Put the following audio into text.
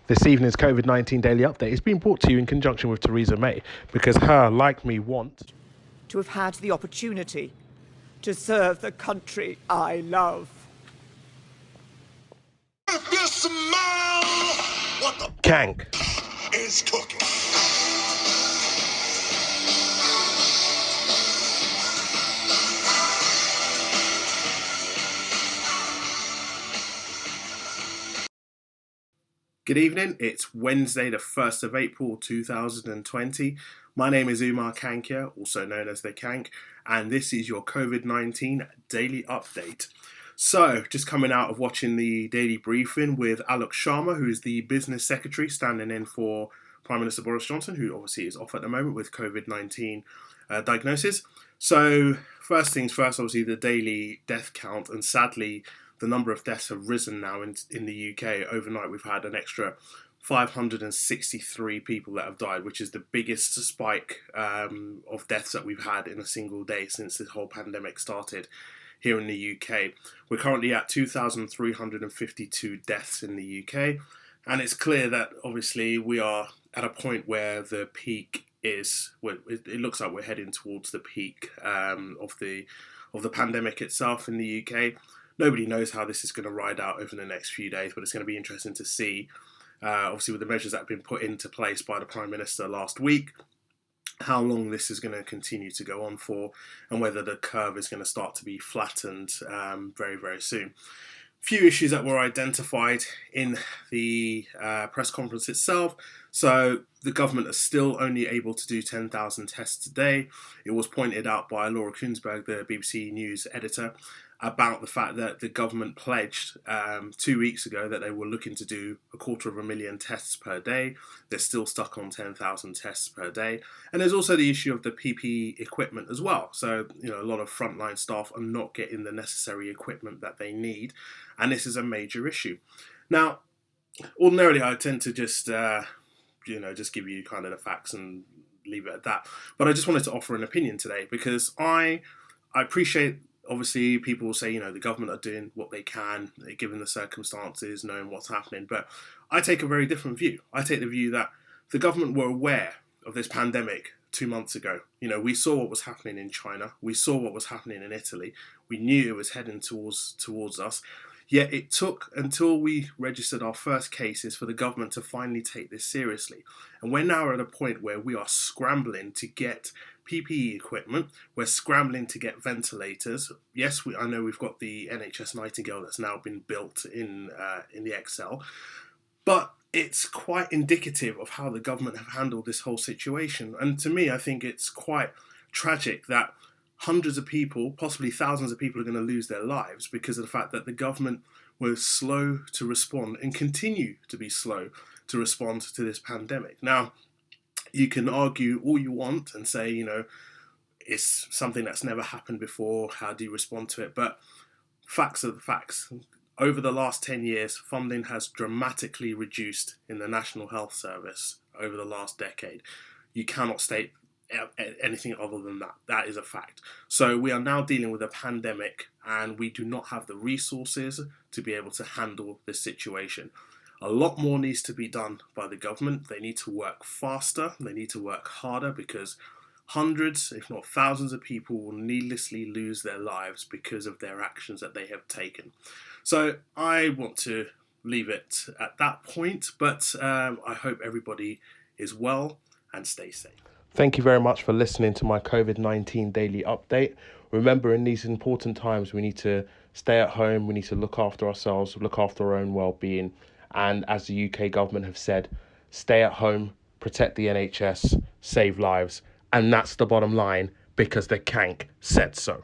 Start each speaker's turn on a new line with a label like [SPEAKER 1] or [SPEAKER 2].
[SPEAKER 1] This evening's COVID-19 Daily Update is being brought to you in conjunction with Theresa May because her, like me, want
[SPEAKER 2] to have had the opportunity to serve the country I love.
[SPEAKER 3] If you smell what the
[SPEAKER 1] Kank.
[SPEAKER 3] is cooking.
[SPEAKER 1] Good evening, it's Wednesday the 1st of April 2020. My name is Umar Kankia, also known as the Kank, and this is your COVID-19 Daily Update. So, just coming out of watching the daily briefing with Alok Sharma, who is the business secretary standing in for Prime Minister Boris Johnson, who obviously is off at the moment with COVID-19 diagnosis. So, first things first, obviously the daily death count, and sadly, the number of deaths have risen now in the UK. Overnight, we've had an extra 563 people that have died, which is the biggest spike of deaths that we've had in a single day since this whole pandemic started here in the UK. We're currently at 2,352 deaths in the UK, and it's clear that obviously we are at a point where the peak is. Well, it looks like we're heading towards the peak of the pandemic itself in the UK. Nobody knows how this is going to ride out over the next few days, but it's going to be interesting to see, obviously with the measures that have been put into place by the Prime Minister last week, how long this is going to continue to go on for, and whether the curve is going to start to be flattened very, very soon. Few issues that were identified in the press conference itself. So the government is still only able to do 10,000 tests a day. It was pointed out by Laura Kuenssberg, the BBC News editor, about the fact that the government pledged 2 weeks ago that they were looking to do 250,000 tests per day. They're still stuck on 10,000 tests per day. And there's also the issue of the PPE equipment as well. So, a lot of frontline staff are not getting the necessary equipment that they need. And this is a major issue. Now, ordinarily, I tend to just give you kind of the facts and leave it at that. But I just wanted to offer an opinion today because I appreciate, obviously, people will say, the government are doing what they can, given the circumstances, knowing what's happening. But I take a very different view. I take the view that the government were aware of this pandemic 2 months ago. We saw what was happening in China. We saw what was happening in Italy. We knew it was heading towards us. Yet it took until we registered our first cases for the government to finally take this seriously. And we're now at a point where we are scrambling to get PPE equipment. We're scrambling to get ventilators. Yes, I know we've got the NHS Nightingale that's now been built in the Excel, but it's quite indicative of how the government have handled this whole situation. And to me, I think it's quite tragic that hundreds of people, possibly thousands of people, are going to lose their lives because of the fact that the government was slow to respond and continue to be slow to respond to this pandemic. Now, you can argue all you want and say, it's something that's never happened before. How do you respond to it? But facts are the facts. Over the last 10 years, funding has dramatically reduced in the National Health Service over the last decade. You cannot state anything other than that. That is a fact. So we are now dealing with a pandemic and we do not have the resources to be able to handle this situation. A lot more needs to be done by the government. They need to work faster. They need to work harder because hundreds, if not thousands of people will needlessly lose their lives because of their actions that they have taken. So I want to leave it at that point, but I hope everybody is well and stay safe. Thank you very much for listening to my COVID-19 daily update. Remember, in these important times, we need to stay at home. We need to look after ourselves, look after our own well-being. And as the UK government have said, stay at home, protect the NHS, save lives. And that's the bottom line because the Kank said so.